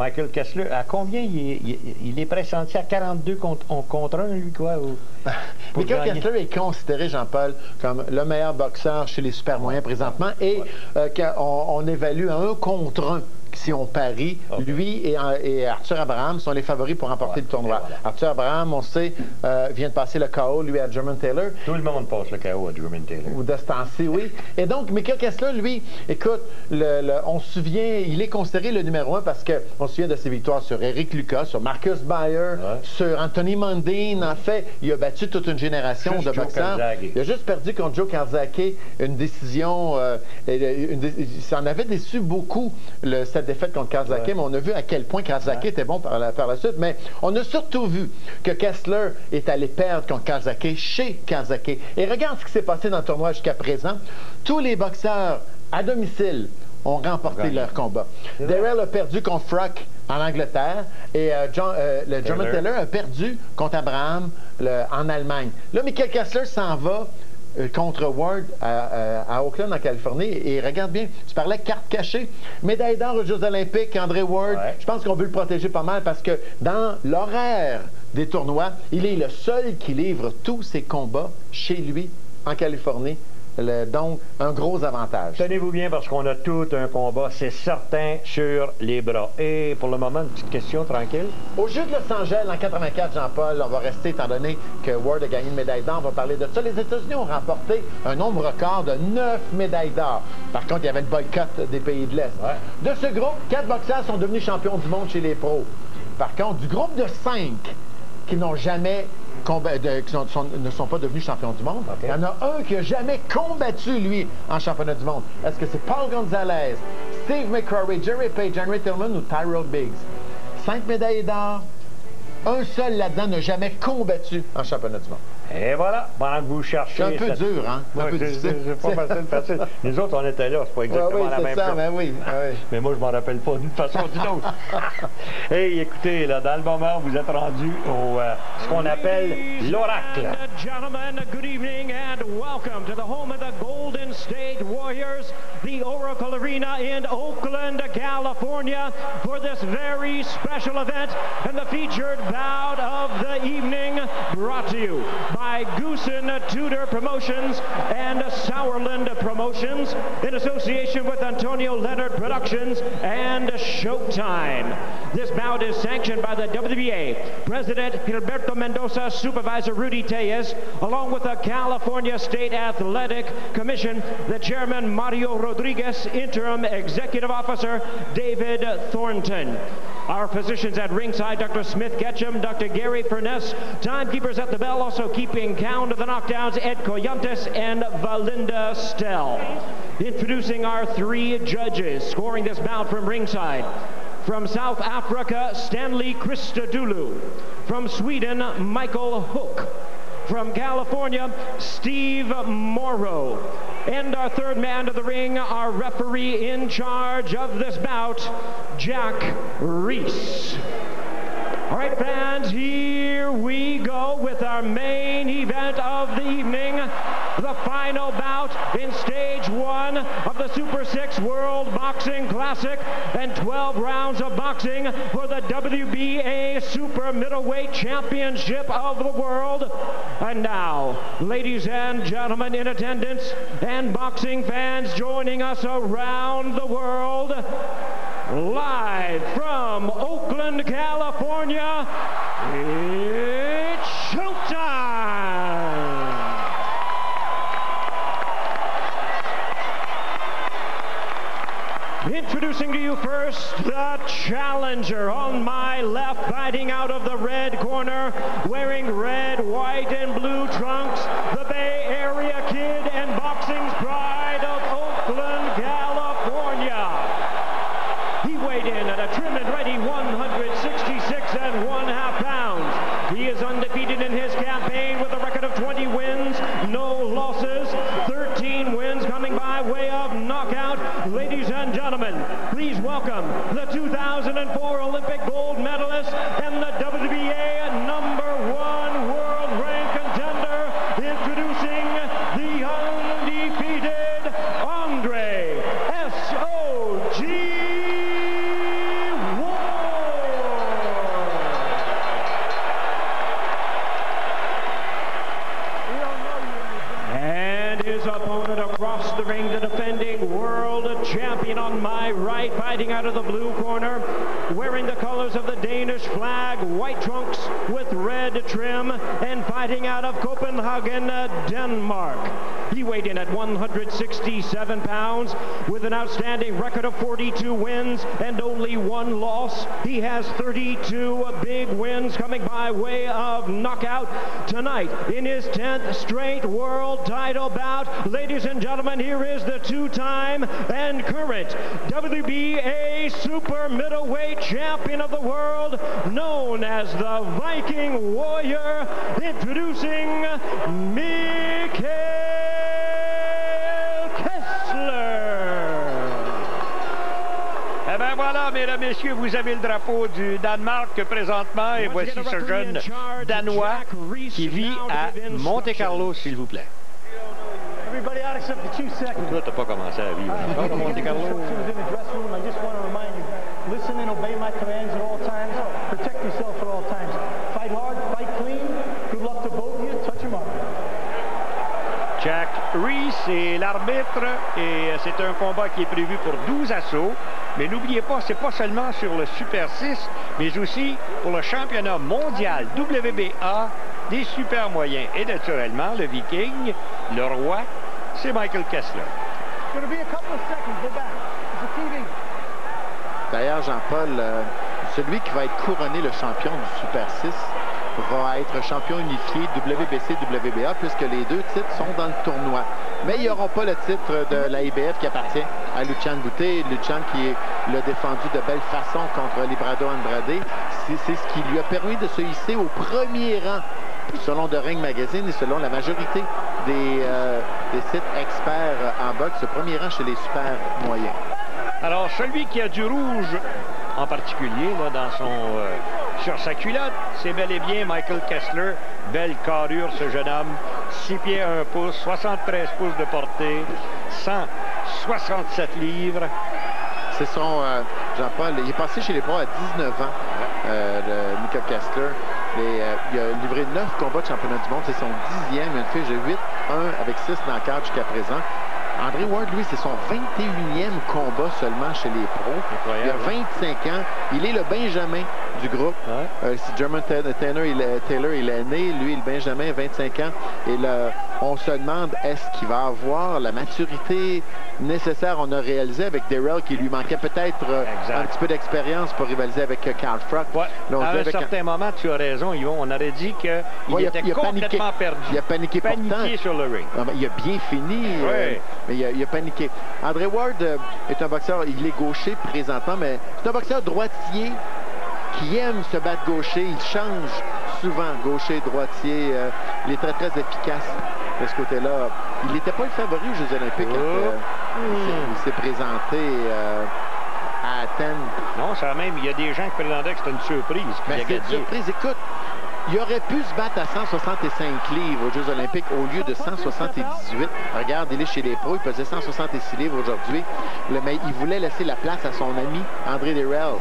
Michael Kessler, à combien il est pressenti? À 42 contre 1, lui, quoi? Michael Kessler est considéré, Jean-Paul, comme le meilleur boxeur chez les super moyens présentement. Et on évalue à 1 contre 1. Si on parie, lui et Arthur Abraham sont les favoris pour remporter le tournoi. Voilà. Arthur Abraham, on sait, vient de passer le KO, lui, à German Taylor. Tout le monde passe le KO à German Taylor. Ou de ce temps-ci, oui. Et donc, Michael Kessler, lui, écoute, on se souvient, il est considéré le numéro 1 parce qu'on se souvient de ses victoires sur Eric Lucas, sur Marcus Bayer, sur Anthony Mundine. En fait, il a battu toute une génération de boxeurs. Il a juste perdu contre Joe Calzaghe une décision. Ça en avait déçu beaucoup, cette défaite contre Calzaghe, mais on a vu à quel point Calzaghe était bon par la suite. Mais on a surtout vu que Kessler est allé perdre contre Calzaghe chez Calzaghe. Et regarde ce qui s'est passé dans le tournoi jusqu'à présent. Tous les boxeurs à domicile ont remporté leur combat. Darrell a perdu contre Frock en Angleterre et le German Taylor a perdu contre Abraham en Allemagne. Là, Michael Kessler s'en va contre Ward à Oakland, en Californie. Et regarde bien, tu parlais carte cachée. Médaille d'or aux Jeux olympiques, André Ward. Je pense qu'on veut le protéger pas mal parce que dans l'horaire des tournois, il est le seul qui livre tous ses combats chez lui, en Californie. Donc, un gros avantage. Tenez-vous bien parce qu'on a tout un combat, c'est certain, sur les bras. Et pour le moment, une petite question tranquille. Au Jeu de Los Angeles, en 84, Jean-Paul, on va rester, étant donné que Ward a gagné une médaille d'or, on va parler de ça. Les États-Unis ont remporté un nombre record de 9 médailles d'or. Par contre, il y avait le boycott des pays de l'Est. De ce groupe, 4 boxeurs sont devenus champions du monde chez les pros. Par contre, du groupe de 5 qui n'ont jamais ne sont pas devenus champions du monde. Il y en a un qui n'a jamais combattu, lui, en championnat du monde. Est-ce que c'est Paul Gonzalez, Steve McCrory, Jerry Page, Henry Tillman ou Tyrell Biggs? 5 médailles d'or. Un seul là-dedans n'a jamais combattu en championnat du monde. Et voilà, pendant que vous cherchez... C'est un peu dur, hein? C'est pas facile. Nous autres, on était là, c'est pas exactement la même chose. Mais moi, je m'en rappelle pas d'une façon ou d'une autre. Hey, écoutez, là, dans le moment, vous êtes rendu au ce qu'on appelle l'oracle. Gentlemen, good evening and welcome to the home of the Golden State Warriors, the Oracle Arena in Oakland, California, for this very special event and the featured bout of the evening, brought to you by Goosen Tudor Promotions and Sauerland Promotions in association with Antonio Leonard Productions and Showtime. This bout is sanctioned by the WBA President Gilberto Mendoza, Supervisor Rudy Tellez, along with the California State Athletic Commission, the Chairman Mario Rodriguez, Interim Executive Officer David Thornton. Our physicians at ringside, Dr. Smith Ketchum, Dr. Gary Furness, timekeepers at the bell, also keeping count of the knockdowns, Ed Coyantes and Valinda Stell. Introducing our 3 judges, scoring this bout from ringside. From South Africa, Stanley Christodoulou. From Sweden, Michael Hook. From California, Steve Morrow. And our third man to the ring, our referee in charge of this bout, Jack Reese. All right, fans, here we go with our main event of the evening, the final bout in Stage 1 of the Super 6 World Boxing Classic and 12 rounds of boxing for the WBA Super Middleweight Championship of the world. And now, ladies and gentlemen in attendance and boxing fans joining us around the world, live from Oakland, California, it's showtime! Introducing to you first, the challenger on my left, fighting out of the red corner, wearing red, white, and blue trunks, the Bay Area kid and boxing's pride of Oakland, California. He weighed in at a trim and ready 166 1/2 pounds. He is undefeated in his campaign with a record of 20 wins, no losses, 13 wins coming by way of knockout. Ladies and gentlemen, please welcome the 2004 Olympic gold medalist and the WBA #1 world rank contender, introducing the undefeated Andre S.O.G. Ward. his opponent across the ring, the defending world champion on my right, fighting out of the blue corner, wearing the colors of the Danish flag, white trunks with red trim, and fighting out of Copenhagen, Denmark. He weighed in at 167 pounds with an outstanding record of 42 wins and only 1 loss. He has 32 big wins coming by way of knockout tonight in his 10th straight world title bout. Ladies and gentlemen, here is the 2-time and current WBA super middleweight champion of the world, known as the Viking Warrior, introducing Michael Kessler. Eh bien voilà, mesdames, messieurs, vous avez le drapeau du Danemark présentement et voici ce jeune Danois qui vit à Monte-Carlo, s'il vous plaît. Everybody out except for 2 seconds. Toi, t'as pas commencé à vivre encore à Monte-Carlo. I just want to remind you, listen and obey my commands at all times. Protect yourself at all times. Fight hard, fight clean. Good luck to both of you. Touch them up. Jack Reese est l'arbitre et c'est un combat qui est prévu pour 12 assauts. Mais n'oubliez pas, c'est pas seulement sur le Super 6, mais aussi pour le championnat mondial WBA des super moyens. Et naturellement, le Viking, le roi, c'est Michael Kessler. D'ailleurs, Jean-Paul, celui qui va être couronné le champion du Super 6 va être champion unifié WBC, WBA, puisque les 2 titres sont dans le tournoi. Mais ils n'auront pas le titre de la IBF qui appartient à Lucian Boutet. Lucian qui l'a défendu de belle façon contre Librado Andrade. C'est ce qui lui a permis de se hisser au premier rang, selon The Ring Magazine et selon la majorité des sites experts en boxe, ce premier rang chez les super moyens. Alors, celui qui a du rouge en particulier là, dans sur sa culotte, c'est bel et bien Michael Kessler. Belle carrure, ce jeune homme. 6 pieds 1 pouce, 73 pouces de portée, 167 livres. C'est son, Jean-Paul, il est passé chez les pros à 19 ans, Michael Kessler. Il a livré 9 combats de championnat du monde. C'est son 10e. Il a une fiche de 8-1 avec 6 knockouts jusqu'à présent. André Ward, lui, c'est son 21e combat seulement chez les pros. Incroyable. Il a 25 ans. Il est le Benjamin du groupe. Ouais. German Taylor, il est né. Lui, le Benjamin, 25 ans. Et là, on se demande, est-ce qu'il va avoir la maturité nécessaire? On a réalisé avec Darrell qu'il lui manquait peut-être un petit peu d'expérience pour rivaliser avec Carl Froch. Ouais. À un certain moment, tu as raison, Yvon. On aurait dit qu'il était complètement perdu. Il a paniqué sur le ring. Non, il a bien fini. Ouais. Mais il a paniqué. André Ward est un boxeur, il est gaucher présentement, mais c'est un boxeur droitier qui aime se battre gaucher. Il change souvent gaucher, droitier. Il est très, très efficace de ce côté-là. Il n'était pas le favori aux Jeux Olympiques quand il s'est présenté à Athènes. Non, ça même, il y a des gens qui prétendaient que c'était une surprise. Mais c'est une surprise. Écoute, il aurait pu se battre à 165 livres aux Jeux Olympiques au lieu de 178. Regarde, il est chez les pros, il pesait 166 livres aujourd'hui. Mais il voulait laisser la place à son ami André Darrell.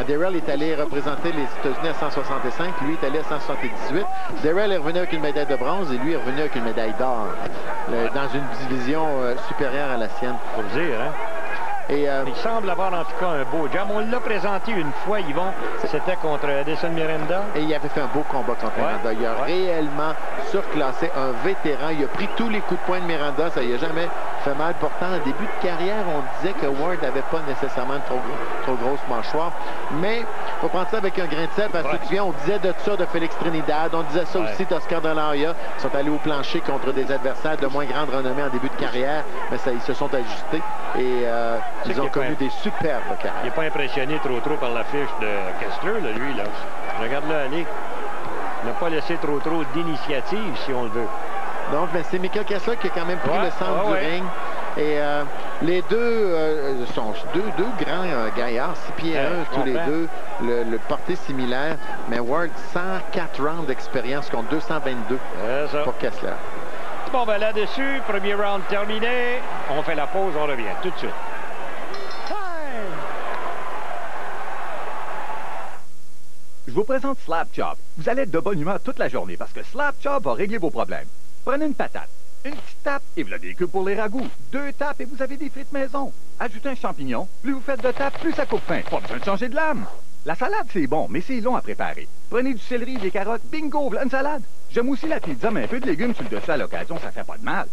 Darrell est allé représenter les États-Unis à 165, lui est allé à 178. Darrell est revenu avec une médaille de bronze et lui est revenu avec une médaille d'or dans une division supérieure à la sienne. Faut le dire, hein? Et il semble avoir en tout cas un beau job. On l'a présenté une fois, Yvon. C'était contre Edson Miranda. Et il avait fait un beau combat contre Miranda. Il a réellement surclassé un vétéran. Il a pris tous les coups de poing de Miranda. Ça lui a jamais fait mal. Pourtant, en début de carrière, on disait que Ward n'avait pas nécessairement une trop grosse mâchoire. Mais il faut prendre ça avec un grain de sel. Parce que tu viens, on disait de ça de Félix Trinidad. On disait ça aussi d'Oscar de la Hoya. Ils sont allés au plancher contre des adversaires de moins grande renommée en début de carrière. Mais ça, ils se sont ajustés. Et ils ont connu des superbes carrières. Il n'est pas impressionné trop par la fiche de Kessler, là, lui. Là. Regarde-le aller. Il n'a pas laissé trop d'initiative, si on le veut. Donc, c'est Michael Kessler qui a quand même pris le centre du ring. Et les deux sont deux grands gaillards, 6 pieds 1, tous les deux, le portée similaire. Mais Ward, 104 rounds d'expérience contre 222 pour Kessler. Bon, ben là-dessus, premier round terminé. On fait la pause, on revient tout de suite. Je vous présente Slap Chop. Vous allez être de bonne humeur toute la journée parce que Slap Chop va régler vos problèmes. Prenez une patate, Une petite tape et voilà des cubes pour les ragoûts. 2 tapes et vous avez des frites maison. Ajoutez un champignon. Plus vous faites de tapes, plus ça coupe fin. Pas besoin de changer de lame. La salade, c'est bon, mais c'est long à préparer. Prenez du céleri, des carottes, bingo, voilà une salade. J'aime aussi la pizza, mais un peu de légumes sur le dessus à l'occasion, ça fait pas de mal.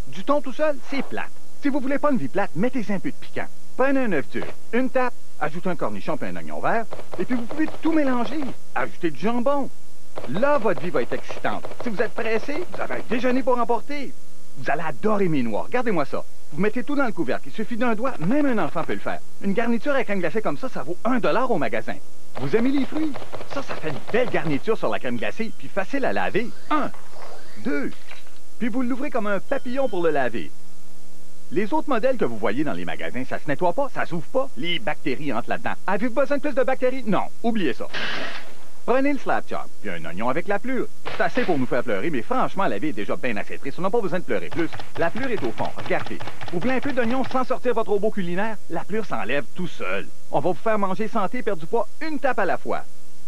Du thon tout seul, c'est plate. Si vous voulez pas une vie plate, mettez un peu de piquant. Prenez un œuf dur, une tape, ajoutez un cornichon puis un oignon vert, et puis vous pouvez tout mélanger. Ajoutez du jambon. Là, votre vie va être excitante. Si vous êtes pressé, vous avez un déjeuner pour emporter. Vous allez adorer mes noix. Regardez-moi ça. Vous mettez tout dans le couvercle. Il suffit d'un doigt, même un enfant peut le faire. Une garniture avec crème glacée comme ça vaut $1 au magasin. Vous aimez les fruits? Ça fait une belle garniture sur la crème glacée, puis facile à laver. 1, 2. Puis vous l'ouvrez comme un papillon pour le laver. Les autres modèles que vous voyez dans les magasins, ça se nettoie pas, ça s'ouvre pas. Les bactéries entrent là-dedans. Avez-vous besoin de plus de bactéries? Non, oubliez ça. Prenez le slap chop, puis un oignon avec la plure. C'est assez pour nous faire pleurer, mais franchement, la vie est déjà bien assez triste. On n'a pas besoin de pleurer plus. La plure est au fond. Regardez. Vous voulez un peu d'oignon sans sortir votre robot culinaire? La plure s'enlève tout seul. On va vous faire manger santé et perdre du poids une tape à la fois.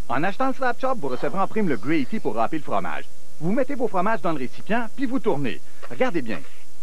En achetant le slap chop, vous recevrez en prime le gravy pour râper le fromage. Vous mettez vos fromages dans le récipient, puis vous tournez. Regardez bien.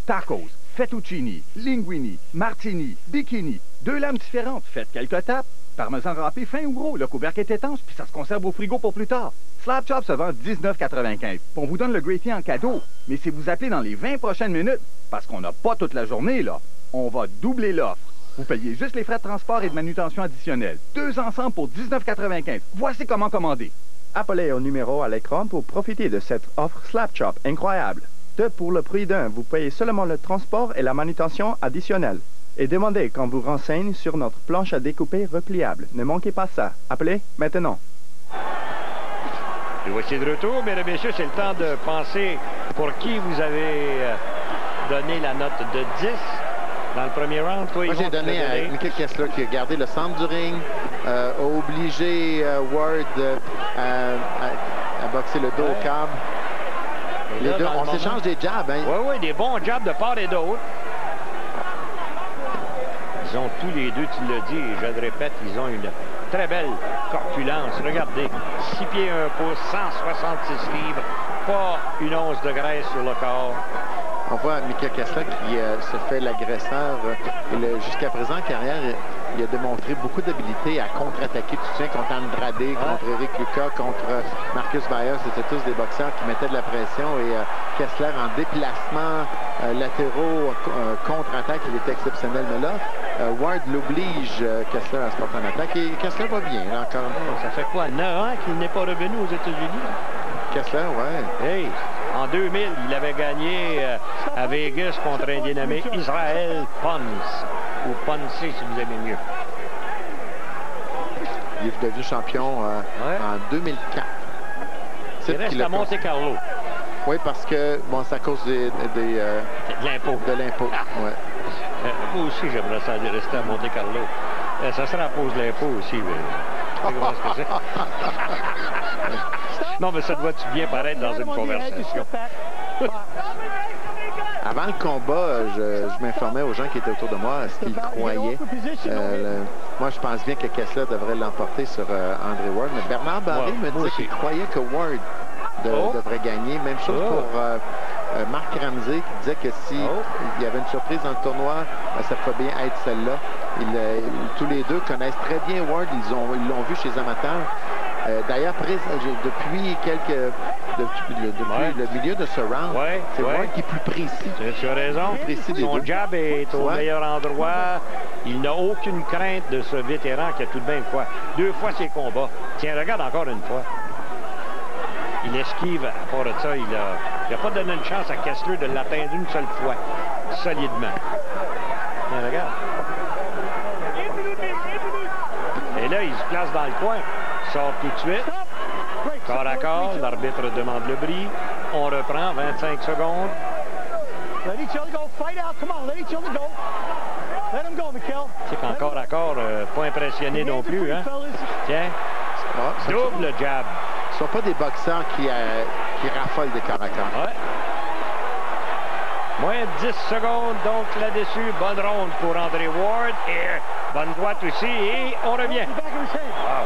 Tacos, fettuccini, linguini, martini, bikini. 2 lames différentes. Faites quelques tapes. Parmesan râpé fin ou gros, le couvercle est étanche, puis ça se conserve au frigo pour plus tard. Slap Chop se vend $19,95. On vous donne le gravy en cadeau. Mais si vous appelez dans les 20 prochaines minutes, parce qu'on n'a pas toute la journée, là, on va doubler l'offre. Vous payez juste les frais de transport et de manutention additionnels. 2 ensemble pour $19,95. Voici comment commander. Appelez au numéro à l'écran pour profiter de cette offre Slap Chop incroyable. 2 pour le prix d'un, vous payez seulement le transport et la manutention additionnelle. Et demandez qu'on vous renseigne sur notre planche à découper repliable. Ne manquez pas ça. Appelez maintenant. Et voici de retour, mesdames et messieurs. C'est le temps de penser pour qui vous avez donné la note de 10 dans le premier round. Toi, moi, j'ai donné à Michael Kessler qui a gardé le centre du ring, a obligé Ward à boxer le dos au câble. Les deux, on s'échange des jabs. Hein? Oui, des bons jabs de part et d'autre. Ils ont tous les deux, tu l'as dit, et je le répète, ils ont une très belle corpulence. Regardez, 6 pieds 1 pouce, 166 livres, pas une once de graisse sur le corps. On voit Michael Kessler qui se fait l'agresseur. Jusqu'à présent, en carrière, il a démontré beaucoup d'habileté à contre-attaquer. Tu te souviens contre Andrade, contre Eric Lucas, contre Marcus Byers. C'était tous des boxeurs qui mettaient de la pression. Et Kessler, en déplacement latéraux, contre-attaque, il était exceptionnel. Mais là, Ward l'oblige, Kessler, à se porter en attaque. Et Kessler va bien, là, encore une fois. Ça fait quoi, 9 ans qu'il n'est pas revenu aux États-Unis? Kessler, ouais. Hey, en 2000, il avait gagné à Vegas contre un dénommé Israel Ponce, ou Ponce, si vous aimez mieux. Il est devenu champion en 2004. Il reste à Monte-Carlo. Oui, parce que, bon, c'est à cause de l'impôt. De l'impôt, ouais. Moi aussi, j'aimerais ça rester à Monte-Carlo. Ça sera à cause de l'impôt aussi, mais... Non, mais ça doit-tu bien paraître dans une conversation. Avant le combat, je m'informais aux gens qui étaient autour de moi à ce qu'ils croyaient. Moi, je pense bien que Kessler devrait l'emporter sur Andre Ward. Mais Bernard Barré me disait qu'il croyait que Ward devrait gagner. Même chose pour Marc Ramsey qui disait que si il y avait une surprise dans le tournoi, ça pourrait bien être celle-là. Tous les deux connaissent très bien Ward. Ils l'ont vu chez les amateurs. D'ailleurs, depuis le milieu de ce round, c'est Ward qui est plus précis. Tu as raison. Son jab est au meilleur endroit. Il n'a aucune crainte de ce vétéran qui a tout de même quoi. 2 fois ses combats. Tiens, regarde encore une fois. Il esquive, à part de ça, il n'a pas donné une chance à Kessler de l'atteindre une seule fois, solidement. Tiens, regarde. Et là, il se place dans le coin. Sort tout de suite. Corps à corps, l'arbitre demande le bris. On reprend, 25 secondes. C'est qu'en corps à corps, pas impressionné non plus, hein? Tiens, double jab. Ce ne sont pas des boxeurs qui raffolent des corps à corps. Ouais. Moins de 10 secondes, donc là-dessus, bonne ronde pour Andre Ward. Et bonne droite aussi, et on revient. Wow.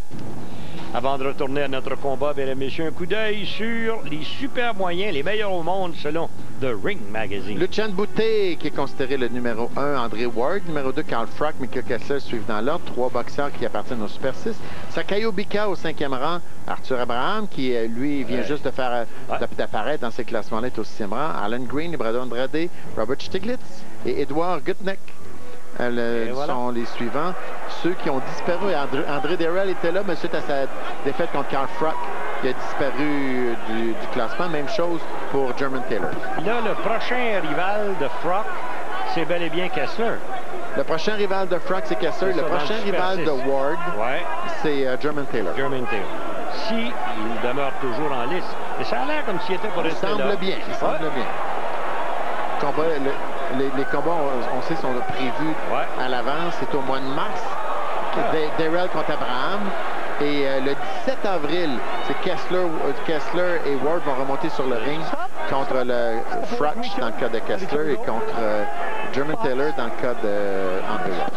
Avant de retourner à notre combat, mesdames et messieurs, un coup d'œil sur les super moyens, les meilleurs au monde selon The Ring Magazine. Lucien Boutet, qui est considéré le numéro 1, André Ward. Numéro 2, Carl Froch, Michael Kessler suivent dans l'ordre. 3 boxeurs qui appartiennent au Super 6. Sakayo Bika au 5e rang. Arthur Abraham, qui lui vient juste de faire d'apparaître dans ces classements-là, est au 6e rang. Alan Green, Brado Andrade, Robert Stiglitz et Edouard Gutneck. Sont les suivants. Ceux qui ont disparu. André Darrell était là, mais suite à sa défaite contre Carl Froch, qui a disparu du classement. Même chose pour German Taylor. Là, le prochain rival de Froch, c'est bel et bien Kessler. Le prochain rival de Froch, c'est Kessler. Le prochain rival de Ward, c'est German Taylor. German Taylor. Si il demeure toujours en lice. Et ça a l'air comme s'il était pour rester là. Il semble bien. Les combats, on sait, sont prévus à l'avance. C'est au mois de mars. Darrell contre Abraham. Et le 17 avril, c'est Kessler et Ward vont remonter sur le ring contre le Froch dans le cas de Kessler et contre German Taylor dans le cas d'André Ward.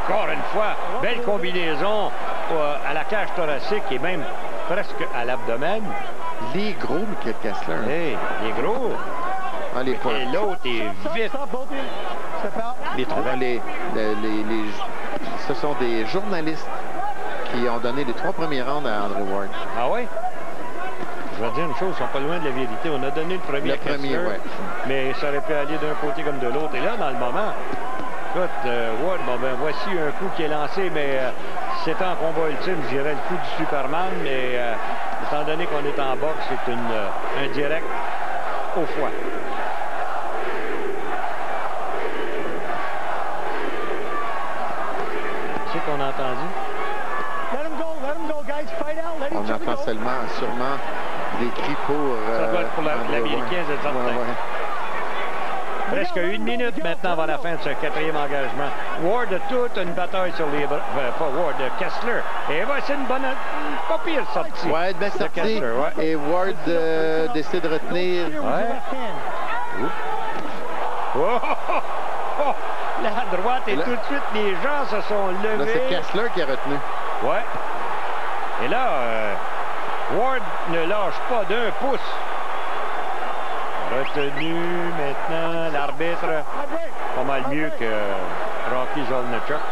Encore une fois, belle combinaison à la cage thoracique et même presque à l'abdomen. Les gros, Michael Kessler. Hey, les gros. Ah, et l'autre est vite. Ce sont des journalistes qui ont donné les 3 premiers rounds à André Ward. Ah oui? Je vais dire une chose, ils sont pas loin de la vérité. On a donné le premier à Kessler, mais ça aurait pu aller d'un côté comme de l'autre. Et là, dans le moment, écoute, Ward, voici un coup qui est lancé, mais si c'était en combat ultime, je dirais le coup du Superman, mais étant donné qu'on est en boxe, c'est un direct au foie. C'est qu'on a entendu. On entend sûrement des cris pour... ça doit être pour l'Américain, c'est certain. Presque 1 minute maintenant avant la fin de ce 4e engagement. Ward a toute une bataille sur les bras. Pas Ward, Kessler. Et voici une bonne... pas pire sortie. Ouais, belle sortie. Kessler, et Ward décide de retenir. La droite et tout de suite, les gens se sont levés. Là, c'est Kessler qui a retenu. Ouais. Et là, Ward ne lâche pas d'1 pouce. Retenu maintenant, l'arbitre, pas mal mieux que Rocky Zolnichuk.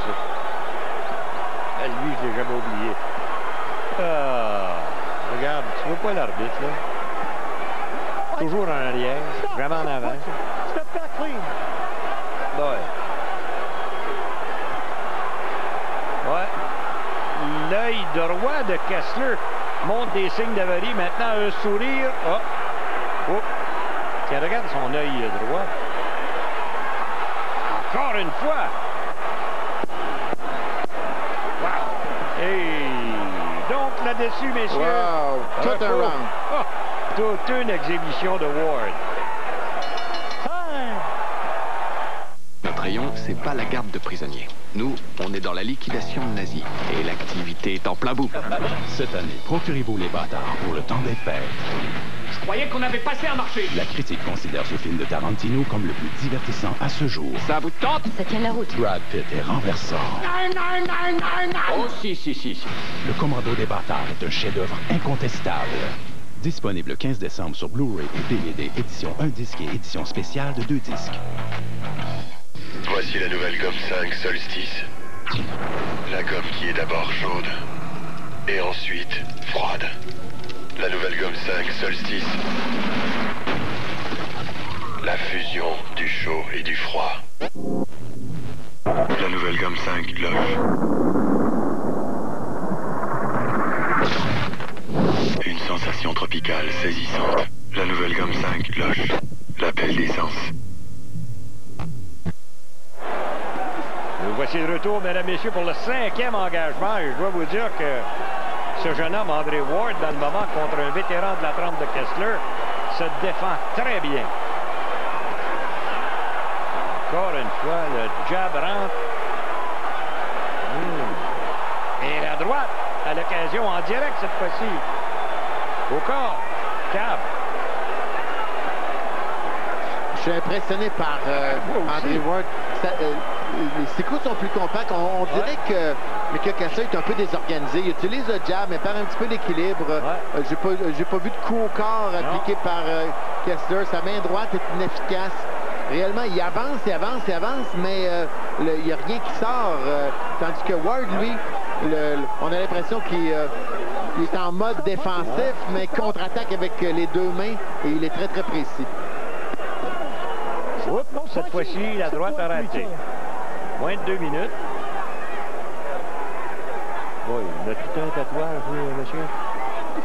Lui, je l'ai jamais oublié. Regarde, tu vois pas l'arbitre, là? Toujours en arrière, vraiment en avant. L'œil droit de Kessler montre des signes d'avarie. Maintenant, un sourire. Tiens, regarde son œil droit. Encore une fois. Wow. Et donc, là-dessus, messieurs. Wow. Tout un round. Toute une exhibition de Ward. Notre rayon, c'est pas la garde de prisonniers. Nous, on est dans la liquidation nazie. Et l'activité est en plein bout. Cette année, procurez-vous les bâtards pour le temps des fêtes. Je croyais qu'on avait passé un marché. La critique considère ce film de Tarantino comme le plus divertissant à ce jour. Ça vous tente? Ça tient la route. Brad Pitt est renversant. Oh, si. Le Commando des bâtards est un chef-d'œuvre incontestable. Disponible le 15 décembre sur Blu-ray et DVD, édition 1 disque et édition spéciale de 2 disques. Voici la nouvelle gomme 5 Solstice. La gomme qui est d'abord chaude et ensuite froide. La nouvelle gomme 5 Solstice. La fusion du chaud et du froid. La nouvelle gomme 5 Loche. Une sensation tropicale saisissante. La nouvelle gomme 5 Loche. L'appel d'essence. Voici le retour, mesdames et messieurs, pour le 5e engagement. Et je dois vous dire que ce jeune homme, André Ward, dans le moment, contre un vétéran de la trempe de Kessler, se défend très bien. Encore une fois, le jab rentre. Et la droite, à l'occasion, en direct cette fois-ci. Au corps, Cab. suis impressionné par Andre Ward. Ses coups sont plus compacts. On dirait que Mika Kessler est un peu désorganisé. Il utilise le jab, mais perd un petit peu l'équilibre. J'ai pas vu de coup au corps appliqué par Kessler. Sa main droite est inefficace. Réellement, il avance, mais il n'y a rien qui sort. Tandis que Ward, lui, on a l'impression qu'il est en mode défensif, mais contre-attaque avec les deux mains, et il est très, très précis. Oups, cette fois-ci, la droite a raté. Moins de 2 minutes. Oui, il a tout un tatouage, monsieur.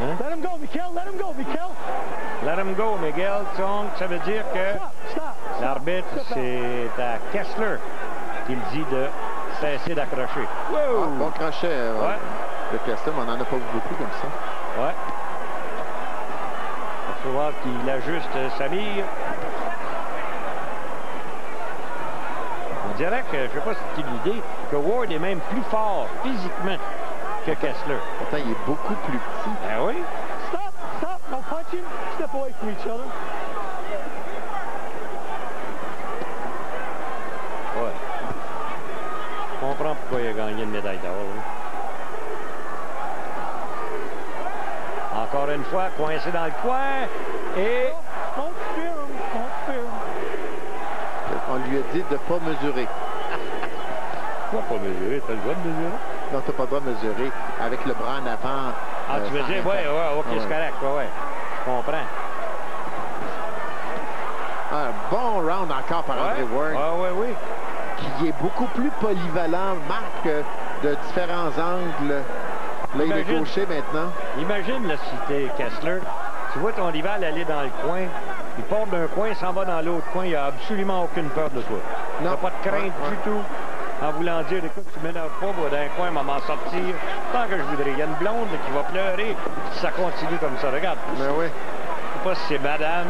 Hein? Let him go, Miguel. Let him go, Miguel. Let him go, Miguel. Donc, ça veut dire que l'arbitre, c'est à Kessler qu'il dit de cesser d'accrocher. Wow! Bon crochet, de Kessler, mais on n'en a pas vu beaucoup comme ça. Ouais. Il faut voir qu'il ajuste sa mire. On dirait que, je ne sais pas si c'est l'idée, que Ward est même plus fort physiquement que Kessler. Pourtant, il est beaucoup plus petit. Ben oui. Stop, no punching. Step away from each other. Ouais. Je comprends pourquoi il a gagné une médaille d'or. Encore une fois, coincé dans le coin. Et... Don't fear him. On lui a dit de ne pas mesurer. Pourquoi pas mesurer? T'as le droit de mesurer? Non, t'as pas le droit de mesurer avec le bras en avant. Ah, tu veux dire? Oui, OK, c'est correct. Ouais. Je comprends. Un bon round encore par Andre Ward. Oui. Qui est beaucoup plus polyvalent, marque de différents angles. Là, il est gaucher maintenant. Imagine, là, si t'es Kessler, tu vois ton rival aller dans le coin, il part d'un coin, il s'en va dans l'autre coin, il n'a absolument aucune peur de toi. Il n'a pas de crainte du tout. En voulant dire, écoute, tu m'énerves pas, moi, d'un coin, m'en sortir tant que je voudrais. Il y a une blonde qui va pleurer si ça continue comme ça. Regarde. Mais oui. Je sais pas si c'est madame.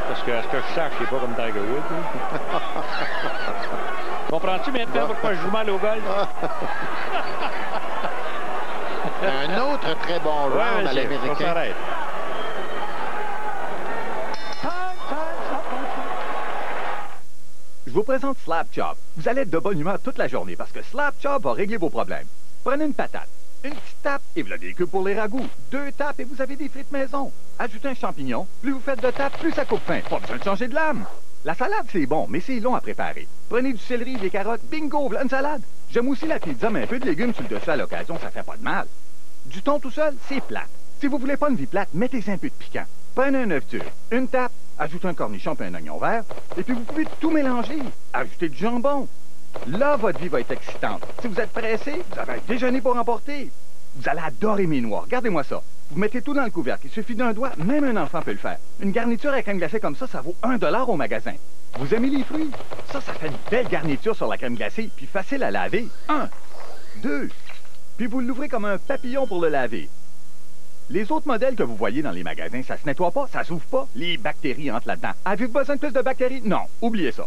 Parce que, à ce que je sache, c'est pas comme Tiger Woods. Comprends-tu maintenant pourquoi je joue mal au golf? Un autre très bon round à l'américain. On s'arrête. Je vous présente Slap Chop. Vous allez être de bonne humeur toute la journée parce que Slap Chop va régler vos problèmes. Prenez une patate, une petite tape et voilà des cubes pour les ragoûts. 2 tapes et vous avez des frites maison. Ajoutez un champignon. Plus vous faites de tapes, plus ça coupe fin. Pas besoin de changer de lame. La salade, c'est bon, mais c'est long à préparer. Prenez du céleri, des carottes, bingo, voilà une salade. J'aime aussi la pizza, mais un peu de légumes sur le dessus à l'occasion, ça fait pas de mal. Du thon tout seul, c'est plate. Si vous voulez pas une vie plate, mettez un peu de piquant. Prenez un œuf dur, une tape, ajoutez un cornichon puis un oignon vert, et puis vous pouvez tout mélanger. Ajoutez du jambon. Là, votre vie va être excitante. Si vous êtes pressé, vous avez un déjeuner pour emporter. Vous allez adorer mes noix. Regardez-moi ça. Vous mettez tout dans le couvercle. Il suffit d'un doigt, même un enfant peut le faire. Une garniture avec crème glacée comme ça vaut $1 au magasin. Vous aimez les fruits? Ça fait une belle garniture sur la crème glacée, puis facile à laver. 1, 2, puis vous l'ouvrez comme un papillon pour le laver. Les autres modèles que vous voyez dans les magasins, ça se nettoie pas, ça s'ouvre pas, les bactéries entrent là-dedans. Avez-vous besoin de plus de bactéries? Non, oubliez ça.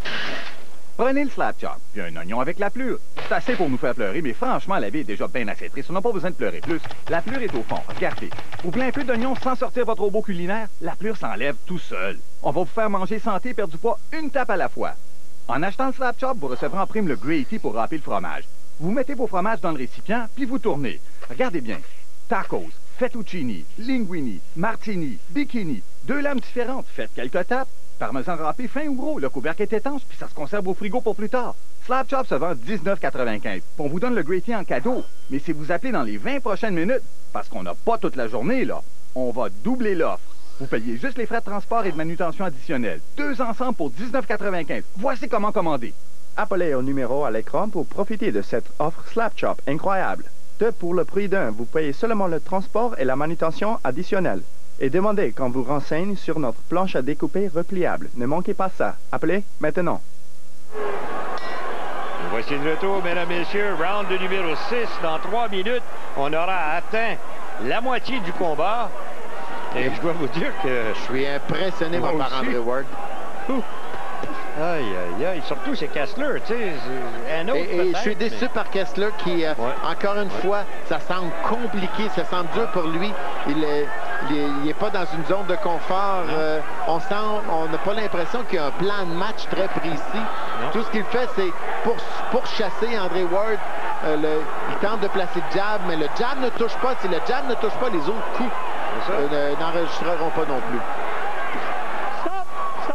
Prenez le Slap Chop, puis un oignon avec la plure. C'est assez pour nous faire pleurer, mais franchement, la vie est déjà bien assez triste. On n'a pas besoin de pleurer plus. La plure est au fond, regardez. Vous voulez un peu d'oignon sans sortir votre robot culinaire? La plure s'enlève tout seul. On va vous faire manger santé et perdre du poids une tape à la fois. En achetant le Slap Chop, vous recevrez en prime le Grey-Tea pour râper le fromage. Vous mettez vos fromages dans le récipient, puis vous tournez. Regardez bien. Tacos, fettuccini, linguini, martini, bikini. 2 lames différentes. Faites quelques tapes. Parmesan râpé fin ou gros. Le couvercle est étanche, puis ça se conserve au frigo pour plus tard. Slap Chop se vend $19,95. On vous donne le Grey-Tea en cadeau. Mais si vous appelez dans les 20 prochaines minutes, parce qu'on n'a pas toute la journée, là, on va doubler l'offre. Vous payez juste les frais de transport et de manutention additionnels. 2 ensemble pour $19,95. Voici comment commander. Appelez au numéro à l'écran pour profiter de cette offre Slap Chop incroyable. 2 pour le prix d'un, vous payez seulement le transport et la manutention additionnelle. Et demandez qu'on vous renseigne sur notre planche à découper repliable. Ne manquez pas ça. Appelez maintenant. Voici le retour, mesdames et messieurs. Round de numéro 6. Dans 3 minutes, on aura atteint la moitié du combat. Et je dois vous dire que... Je suis impressionné, par Andre Ward. Aïe, aïe, aïe. Surtout, c'est Kessler, tu sais. Un autre, et je suis déçu par Kessler qui, encore une fois, ça semble compliqué, ça semble dur pour lui. Il n'est pas dans une zone de confort. On n'a pas l'impression qu'il y a un plan de match très précis. Tout ce qu'il fait, c'est pour chasser Andre Ward. Il tente de placer le jab, mais le jab ne touche pas. Si le jab ne touche pas, les autres coups n'enregistreront pas non plus.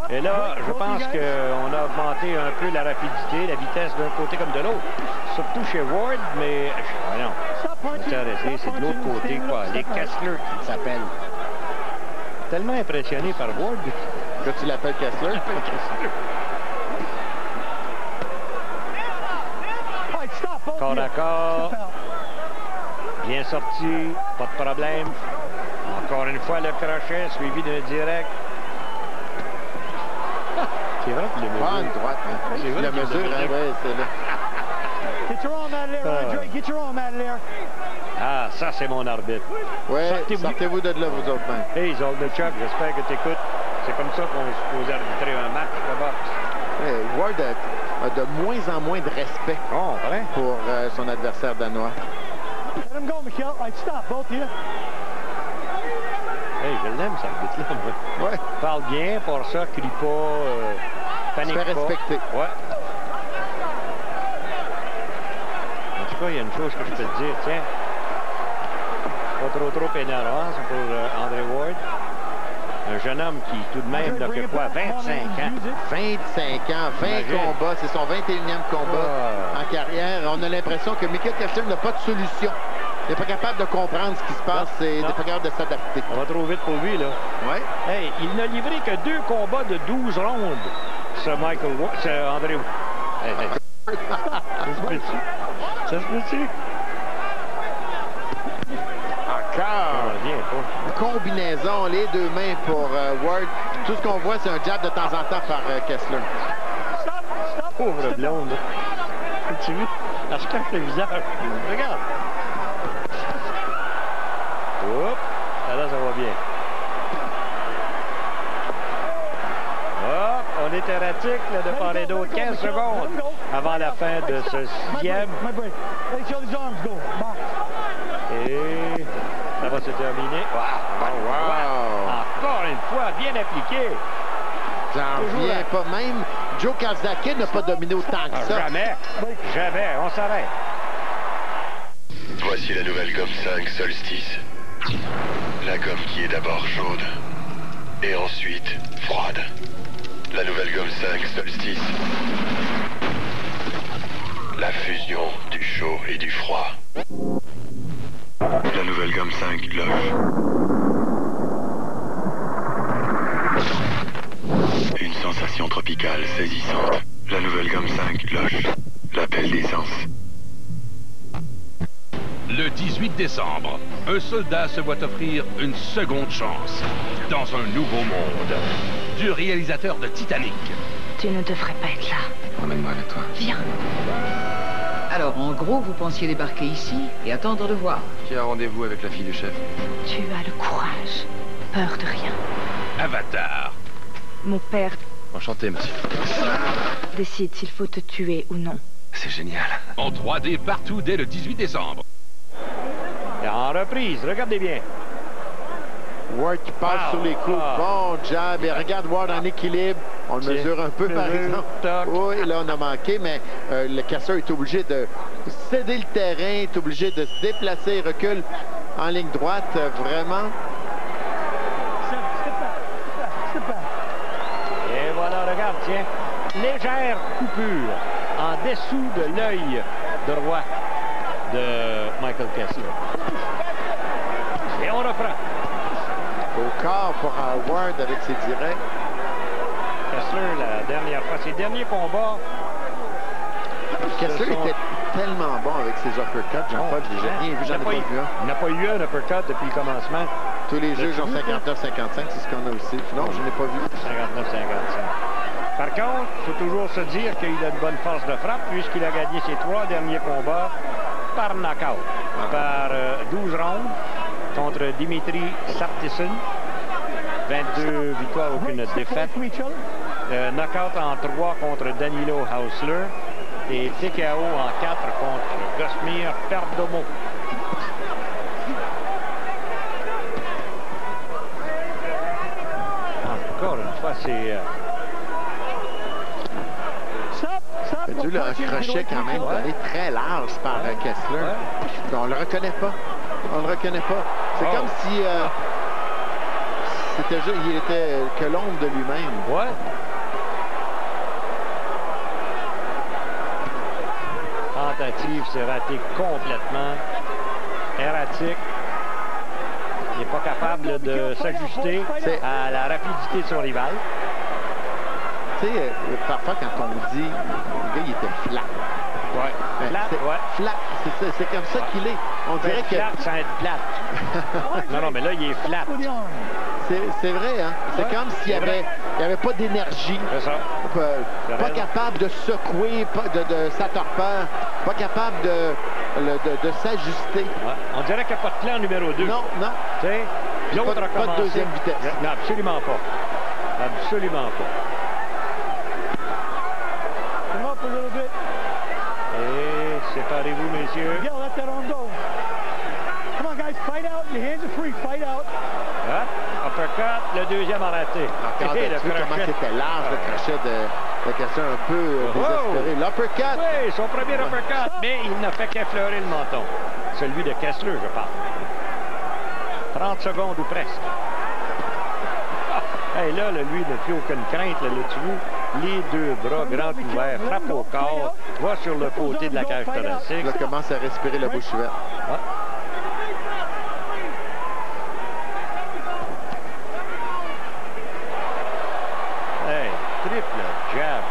Et là, je pense qu'on a augmenté un peu la rapidité, la vitesse d'un côté comme de l'autre. Surtout chez Ward, mais... non, c'est arrêté, c'est de l'autre côté, quoi. Les Kessler, qui s'appellent. Tellement impressionné par Ward. Que tu l'appelles Kessler? Corps à corps. Bien sorti, pas de problème. Encore une fois, le crochet suivi d'un direct. C'est vrai qu'il est mesure. Bonne droite. C'est vrai la mesure, hein? Oui, c'est là. Get your arm out of there, Andre. Get your arm out of there. Ah, ça, c'est mon arbitre. Oui, sortez-vous de là, vous autres, même. Hey, Zolder Chuck, j'espère que tu écoutes. C'est comme ça qu'on est supposé arbitrer un match de boxe. Ward a de moins en moins de respect pour son adversaire danois. Let him go, Michael. All right, stop, both of you. Hey, je l'aime, cet arbitre-là, moi. Ouais. Parle bien, pour ça, crie pas, panique pas. Se fait respecter. Ouais. En tout cas, il y a une chose que je peux te dire, tiens. Pas trop énervant, c'est pour Andre Ward. Un jeune homme qui, tout de même, n'a que quoi, 25 ans. 25 ans, 20 combats. C'est son 21e combat en carrière. On a l'impression que Michael Kessler n'a pas de solution. Il n'est pas capable de comprendre ce qui se passe. Il n'est pas capable de s'adapter. On va trop vite pour lui, là. Oui. Hey, il n'a livré que 2 combats de 12 rondes, ce Michael Ward, ce Andre Ward. Hey. Ça se peut-tu? Une combinaison, les deux mains pour Ward. Tout ce qu'on voit, c'est un jab de temps en temps par Kessler. Pauvre blonde. Tu vois? Elle se cache le visage. Regarde. Hop. Là, ça va bien. Hop. On est erratique là, de part et d'autre. 15 secondes avant la fin de ce 6e. Et ça va se terminer. Wow. Encore une fois, bien appliqué. J'en reviens pas. Même Joe Calzaghe n'a pas dominé autant que ça. Jamais. On s'arrête. Voici la nouvelle gomme 5 Solstice. La gomme qui est d'abord chaude et ensuite froide. La nouvelle gomme 5 Solstice. La fusion du chaud et du froid. La nouvelle gomme 5 Loche. Une sensation tropicale saisissante. La nouvelle gomme 5 Loche. L'appel des sens. Le 18 décembre, un soldat se voit offrir une seconde chance dans un nouveau monde. Du réalisateur de Titanic. Tu ne devrais pas être là. Emmène-moi avec toi. Viens. Alors, en gros, vous pensiez débarquer ici et attendre de voir. J'ai un rendez-vous avec la fille du chef. Tu as le courage. Peur de rien. Avatar. Mon père Enchanté, monsieur. décide s'il faut te tuer ou non. C'est génial. En 3D partout dès le 18 décembre. Et en reprise, regardez bien. Ward qui passe sur les coups. Bon jab. Et regarde Ward en équilibre. On le mesure un peu, par exemple. Oui, là, on a manqué, mais le casseur est obligé de céder le terrain, est obligé de se déplacer. Il recule en ligne droite, vraiment. Et voilà, regarde, tiens. Légère coupure en dessous de l'œil droit de Michael Kessler. Et on reprend. Au corps pour Ward avec ses directs. Kessler, la dernière fois, ses derniers combats. Kessler était tellement bon avec ses uppercuts. Jean-Paul, j'ai rien vu, j'en ai pas vu un. Il n'a pas eu un uppercut depuis le commencement. Tous les juges ont 59-55, c'est ce qu'on a aussi. Non, je n'ai pas vu. 59-55. Par contre, il faut toujours se dire qu'il a une bonne force de frappe puisqu'il a gagné ses 3 derniers combats par knockout. Par 12 rounds contre Dimitri Sarkisian. 22 victoires, aucune défaite. Knockout en 3 contre Danilo Hausler. Et TKO en 4 contre Gosmir Perdomo. Encore une fois, c'est... Tu le crochet quand même donné très large par Kessler. Ouais. On le reconnaît pas. On le reconnaît pas. C'est comme si il était que l'ombre de lui-même. Ouais. Tentative, c'est raté complètement. Erratique. Il n'est pas capable de s'ajuster à la rapidité de son rival. Tu sais, parfois quand on dit le gars, il était flat. Ouais. Flat. C'est comme ça qu'il est. On dirait que... Flat sans être plate. non, mais là, il est flat. C'est vrai, hein? C'est comme s'il n'y avait pas d'énergie. C'est ça. Pas capable de secouer de sa torpeur. Pas capable de s'ajuster. Ouais. On dirait qu'il n'y a pas de plan numéro 2. Non. Tu sais, l'autre a commencé. Pas de deuxième vitesse. Non, absolument pas. Absolument pas. Et séparez-vous, messieurs. Yeah, let that arm go. Come on, guys, fight out. Your hands are free. Fight out. Uppercut, le deuxième a raté. Encore, tu vois comment c'était large, le crochet de Kessler, un peu désespéré. L'uppercut! Oui, son premier uppercut, mais il n'a fait qu'effleurer le menton. Celui de Kessler, je parle. 30 secondes ou presque. Hey, là, lui, il n'a plus aucune crainte, là, tu vois. Les deux bras grands ouverts, frappe au corps, va sur le côté de la cage thoracique. Là, commence à respirer la bouche ouverte. Hey, triple jab.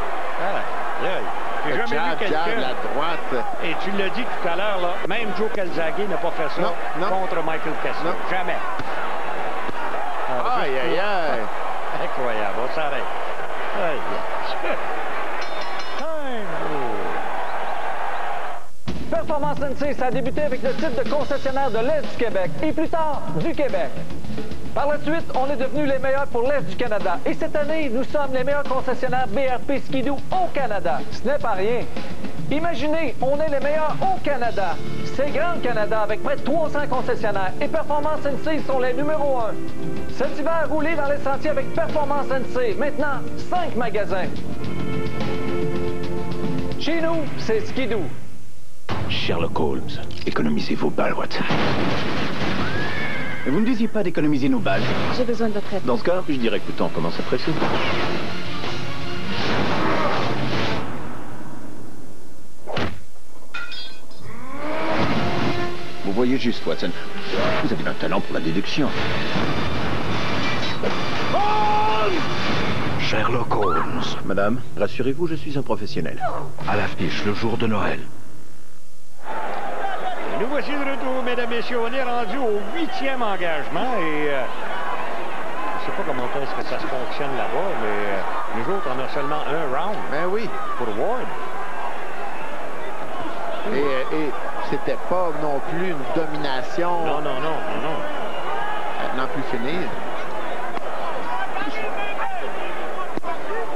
J'ai jamais vu quelqu'un... la droite. Et tu l'as dit tout à l'heure, là, même Joe Calzaghe n'a pas fait ça contre Michael Kessler. Non. Jamais. Aïe. Incroyable, on s'arrête. Performance NC, ça a débuté avec le titre de concessionnaire de l'Est du Québec et plus tard du Québec. Par la suite, on est devenus les meilleurs pour l'Est du Canada. Et cette année, nous sommes les meilleurs concessionnaires BRP Ski-Doo au Canada. Ce n'est pas rien. Imaginez, on est les meilleurs au Canada. C'est Grand Canada avec près de 300 concessionnaires. Et Performance NC sont les numéros 1. Cet hiver, roulez dans les sentiers avec Performance NC. Maintenant, 5 magasins. Chez nous, c'est Ski-Doo. Sherlock Holmes, économisez vos balles, Watson. Vous ne disiez pas d'économiser nos balles? J'ai besoin de votre aide. Dans ce cas, je dirais que le temps commence à presser. Vous voyez juste, Watson. Vous avez un talent pour la déduction. Sherlock Holmes. Madame, rassurez-vous, je suis un professionnel. À l'affiche, le jour de Noël. Nous voici de retour, mesdames et messieurs. On est rendu au 8e engagement et je ne sais pas comment est-ce que ça se fonctionne là-bas, mais nous autres, on a seulement un round. Ben oui. Pour Ward. Et c'était pas non plus une domination. Non. Maintenant plus finir.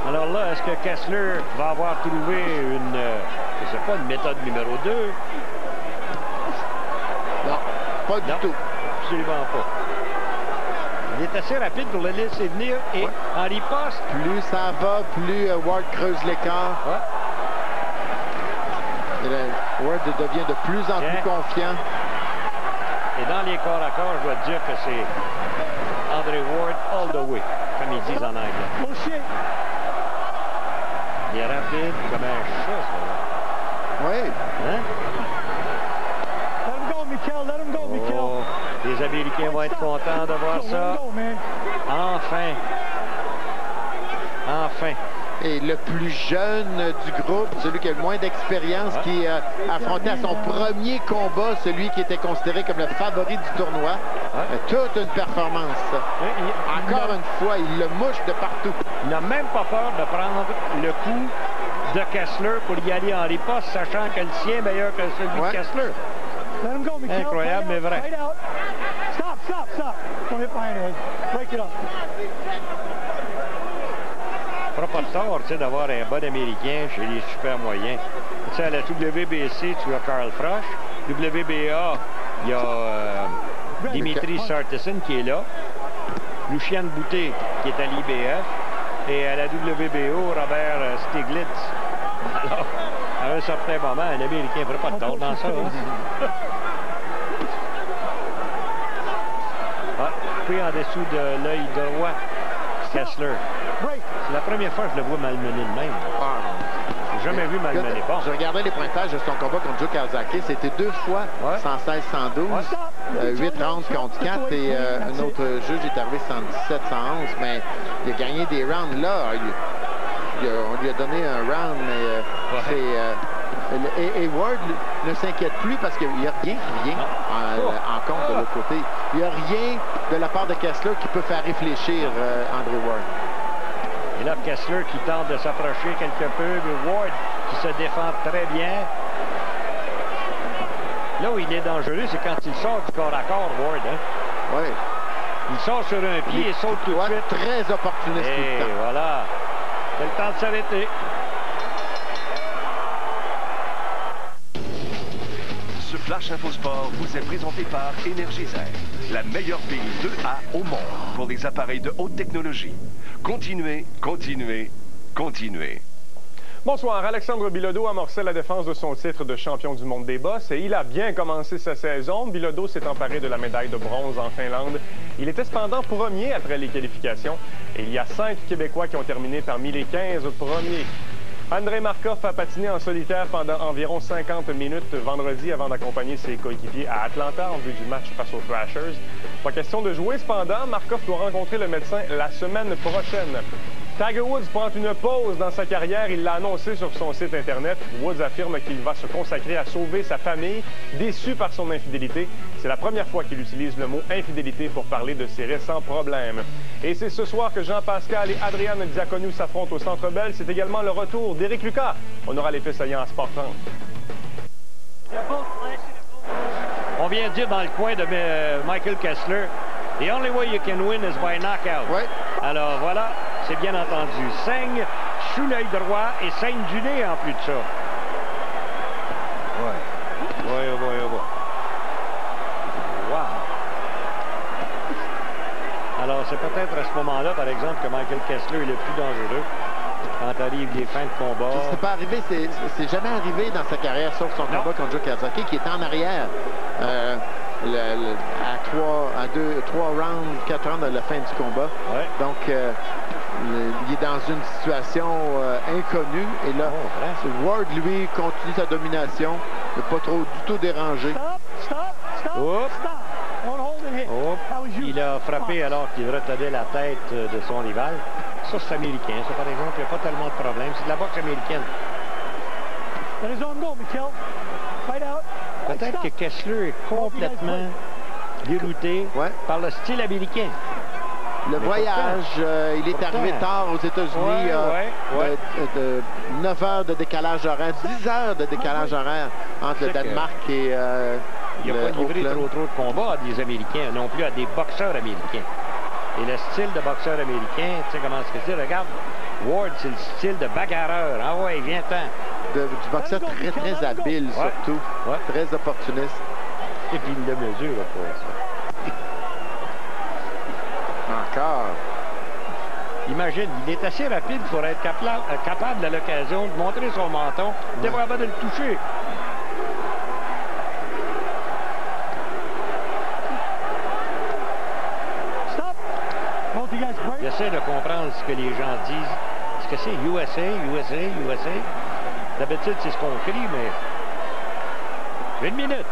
Alors là, est-ce que Kessler va avoir trouvé une, je sais pas, une méthode numéro 2? Non, pas du tout. Absolument pas. Il est assez rapide pour le laisser venir et en riposte. Plus ça va, plus Ward creuse l'écart. Ward devient de plus en plus confiant. Et dans les corps à corps, je dois te dire que c'est Andre Ward all the way, comme ils disent en anglais. Il est rapide comme un chat, ça. Oui. Hein? Let him go, Mikel. Les Américains vont être contents de voir ça. Enfin. Et le plus jeune du groupe, celui qui a le moins d'expérience, qui affrontait à son premier combat celui qui était considéré comme le favori du tournoi. Toute une performance. Encore une fois, il le mouche de partout. Il n'a même pas peur de prendre le coup de Kessler pour y aller en riposte, sachant que le sien est meilleur que celui de Kessler. Let him go, Mikel. Incroyable, mais vrai. Stop. Don't hit behind the head. fera pas de tort, tu sais, d'avoir un bon Américain chez les super moyens. Tu sais, à la WBC, tu as Carl Froch. WBA, il y a Dimitri Sarteson qui est là. Lucian Boutet qui est à l'IBF. Et à la WBO, Robert Stiglitz. Alors, à un certain moment, un Américain ne ferait pas de tort dans ça. Hein? Ah, coupé en dessous de l'œil droit, Kessler. C'est la première fois que je le vois malmené de même. J'ai jamais vu malmené. Bon. Je regardais les pointages de son combat contre Joe Kawasaki. C'était 2 fois 116-112. 8 rounds contre 4. Et un autre juge est arrivé 117-111. Mais il a gagné des rounds là. On lui a donné un round, mais et Ward ne s'inquiète plus parce qu'il n'y a rien en compte de l'autre côté. Il n'y a rien de la part de Kessler qui peut faire réfléchir Andre Ward. Et là, Kessler qui tente de s'approcher quelque peu, mais Ward qui se défend très bien. Là où il est dangereux, c'est quand il sort du corps à corps, Ward. Hein? Oui. Il sort sur un pied et saute tout de suite. Très opportuniste. Et voilà. C'est le temps de s'arrêter. Ce Flash Infosport vous est présenté par Energizer, la meilleure pile 2A au monde pour les appareils de haute technologie. Continuez, continuez, continuez. Bonsoir, Alexandre Bilodeau amorçait la défense de son titre de champion du monde des bosses et il a bien commencé sa saison. Bilodeau s'est emparé de la médaille de bronze en Finlande. Il était cependant premier après les qualifications et il y a 5 Québécois qui ont terminé parmi les 15 premiers. Andrei Markov a patiné en solitaire pendant environ 50 minutes vendredi avant d'accompagner ses coéquipiers à Atlanta en vue du match face aux Thrashers. Pas question de jouer cependant, Markov doit rencontrer le médecin la semaine prochaine. Tiger Woods prend une pause dans sa carrière, il l'a annoncé sur son site Internet. Woods affirme qu'il va se consacrer à sauver sa famille, déçu par son infidélité. C'est la première fois qu'il utilise le mot infidélité pour parler de ses récents problèmes. Et c'est ce soir que Jean-Pascal et Adrian Diaconou s'affrontent au Centre Bell. C'est également le retour d'Éric Lucas. On aura les faits saillants à Sport 30. On vient de dire dans le coin de Michael Kessler, « The only way you can win is by knockout ». Ouais. Alors voilà, c'est bien entendu. Saigne sous l'œil droit et saigne du nez en plus de ça. Ouais. Wow. Alors c'est peut-être à ce moment-là, par exemple, que Michael Kessler est le plus dangereux. Quand arrivent les fins de combat. C'est pas arrivé, c'est jamais arrivé dans sa carrière, sauf son combat contre Joe Kawasaki, qui était en arrière. À 3 rounds, 4 rounds de la fin du combat. Ouais. Donc, il est dans une situation inconnue. Et là, Ward, lui, continue sa domination. Il n'est pas trop du tout dérangé. Il a frappé alors qu'il retenait la tête de son rival. Ça, c'est américain. Ça, par exemple, il n'y a pas tellement de problème. C'est de la boxe américaine. Peut-être que Kessler est complètement dérouté par le style américain. Le voyage, il est arrivé tard aux États-Unis. De 9 heures de décalage horaire, 10 heures de décalage horaire entre le Danemark et il n'a pas livré trop de combats à des Américains, non plus à des boxeurs américains. Et le style de boxeur américain, tu sais comment c'est? Regarde, Ward, c'est le style de bagarreur. Ah ouais, viens-t'en. Du boxeur très, très habile, surtout. Ouais. Très opportuniste. Et puis il le mesure pour ça. Encore. Imagine, il est assez rapide pour être capable à l'occasion de montrer son menton, de vraiment de le toucher. J'essaie de comprendre ce que les gens disent. Est-ce que c'est USA? D'habitude, c'est ce qu'on crie, mais... 1 minute.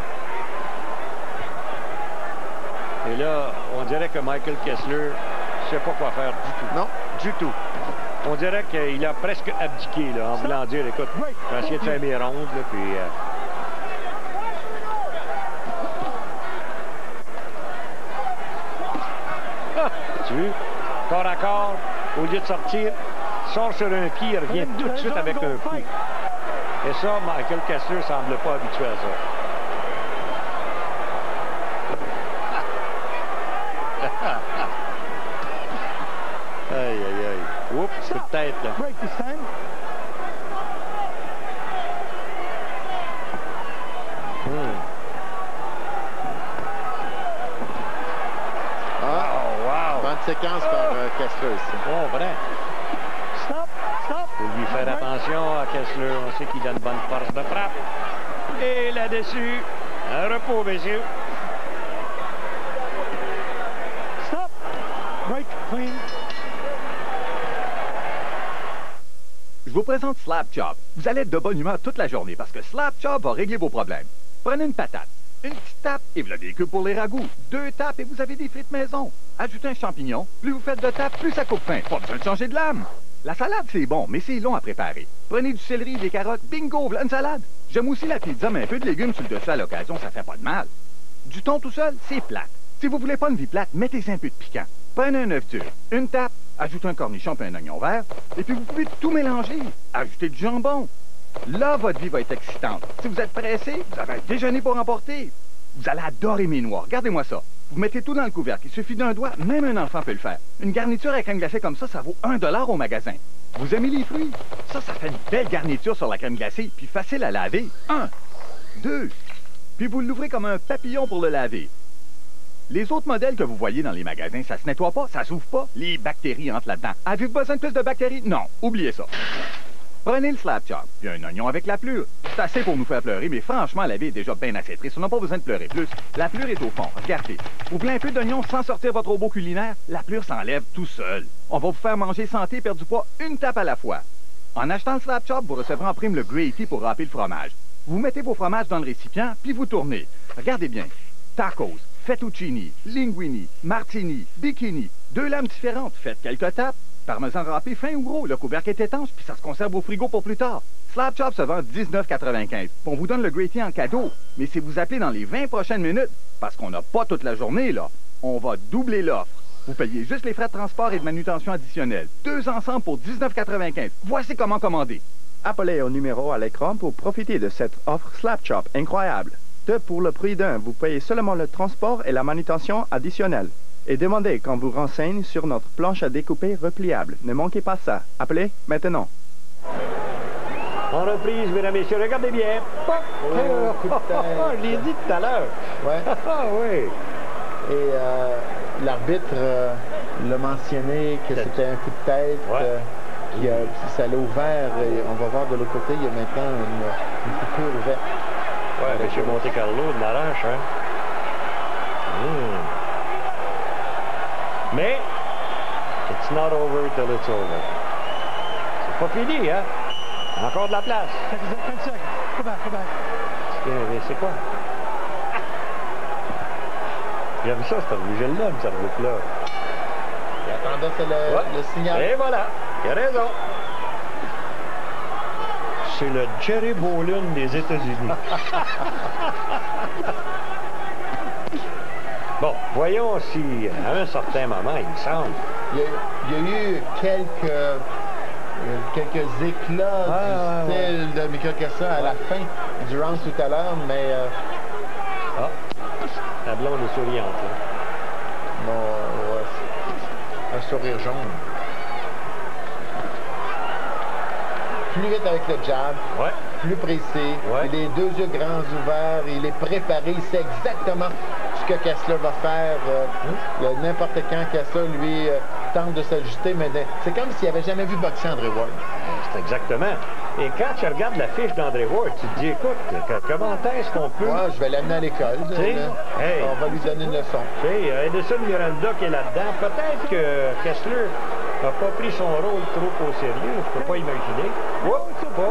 Et là, on dirait que Michael Kessler ne sait pas quoi faire du tout. Non, du tout. On dirait qu'il a presque abdiqué, là, en voulant dire, écoute, je vais essayer de faire mes rondes, là, puis... Tu vois? Corps à corps, au lieu de sortir, sort sur un pied, il revient tout de suite avec un coup. Et ça, Michael Kessler ne semble pas habitué à ça. Oups, coup de tête, là. Break this time. Bonne séquence par Kessler ici. Oh, vrai. Stop. Faut lui faire attention à Kessler. On sait qu'il a une bonne force de frappe. Et là-dessus, un repos, messieurs. Stop. Break clean. Je vous présente Slap Chop. Vous allez être de bonne humeur toute la journée parce que Slap Chop va régler vos problèmes. Prenez une patate, une petite tape et voilà des cubes pour les ragoûts. 2 tapes et vous avez des frites maison. Ajoutez un champignon. Plus vous faites de tapes, plus ça coupe fin. Pas besoin de changer de lame. La salade, c'est bon, mais c'est long à préparer. Prenez du céleri, des carottes, bingo, voilà une salade. J'aime aussi la pizza, mais un peu de légumes sur le dessus à l'occasion, ça fait pas de mal. Du thon tout seul, c'est plate. Si vous voulez pas une vie plate, mettez un peu de piquant. Prenez un œuf dur, une tape, ajoutez un cornichon puis un oignon vert, et puis vous pouvez tout mélanger. Ajoutez du jambon. Là, votre vie va être excitante. Si vous êtes pressé, vous avez un déjeuner pour emporter. Vous allez adorer mes noix. Regardez-moi ça. Vous mettez tout dans le couvercle. Il suffit d'un doigt, même un enfant peut le faire. Une garniture avec crème glacée comme ça vaut $1 au magasin. Vous aimez les fruits? Ça fait une belle garniture sur la crème glacée, puis facile à laver. 1, 2, puis vous l'ouvrez comme un papillon pour le laver. Les autres modèles que vous voyez dans les magasins, ça se nettoie pas, ça s'ouvre pas, les bactéries entrent là-dedans. Avez-vous besoin de plus de bactéries? Non, oubliez ça. Prenez le Slap Chop, puis un oignon avec la plure. C'est assez pour nous faire pleurer, mais franchement, la vie est déjà bien assez triste. On n'a pas besoin de pleurer plus. La plure est au fond. Regardez. Vous voulez un peu d'oignon sans sortir votre robot culinaire? La plure s'enlève tout seul. On va vous faire manger santé et perdre du poids une tape à la fois. En achetant le Slap Chop, vous recevrez en prime le Gravy pour râper le fromage. Vous mettez vos fromages dans le récipient, puis vous tournez. Regardez bien. Tacos, fettuccini, linguini, martini, bikini. 2 lames différentes. Faites quelques tapes. Parmesan râpé fin ou gros, le couvercle est étanche, puis ça se conserve au frigo pour plus tard. Slap Chop se vend $19,95. On vous donne le Gravy en cadeau. Mais si vous appelez dans les 20 prochaines minutes, parce qu'on n'a pas toute la journée, là, on va doubler l'offre. Vous payez juste les frais de transport et de manutention additionnels. 2 ensemble pour $19,95. Voici comment commander. Appelez au numéro à l'écran pour profiter de cette offre Slap Chop incroyable. 2 pour le prix d'un, vous payez seulement le transport et la manutention additionnelle. Et demandez qu'on vous renseigne sur notre planche à découper repliable. Ne manquez pas ça. Appelez maintenant. En reprise, mesdames et messieurs, regardez bien. Je l'ai dit tout à l'heure. Ouais. Oui. Et l'arbitre l'a mentionné que c'était un coup de tête. Ouais. Ça l'a ouvert. Et on va voir de l'autre côté, il y a maintenant une coupure ouverte. Ouais, M. Monte Carlo de l'arrache, hein. Mais, it's not over till it's over. C'est pas fini, hein? Encore de la place. 10 secondes. Go back. C'est quoi? J'aime ça, cette arbitre. Je l'aime, cette arbitre-là. Il attendait le signal. Et voilà. Il a raison. C'est le Jerry Bolin des États-Unis. Bon, voyons si, à un certain moment, il me semble. Il y a eu quelques éclats du style de Mika Kessler à la fin du round tout à l'heure, mais... la blonde est souriante. Là. Bon, un sourire jaune. Plus vite avec le jab, plus précis, les 2 yeux grands ouverts, il est préparé, il sait exactement ce que Kessler va faire. N'importe quand Kessler, lui, tente de s'ajuster, mais c'est comme s'il n'avait jamais vu boxer Andre Ward. C'est exactement. Et quand tu regardes la fiche d'André Ward, tu te dis, écoute, comment est-ce qu'on peut... je vais l'amener à l'école. On va lui donner une leçon. Edison Miranda qui est là-dedans. Peut-être que Kessler n'a pas pris son rôle trop au sérieux. Je ne peux pas imaginer.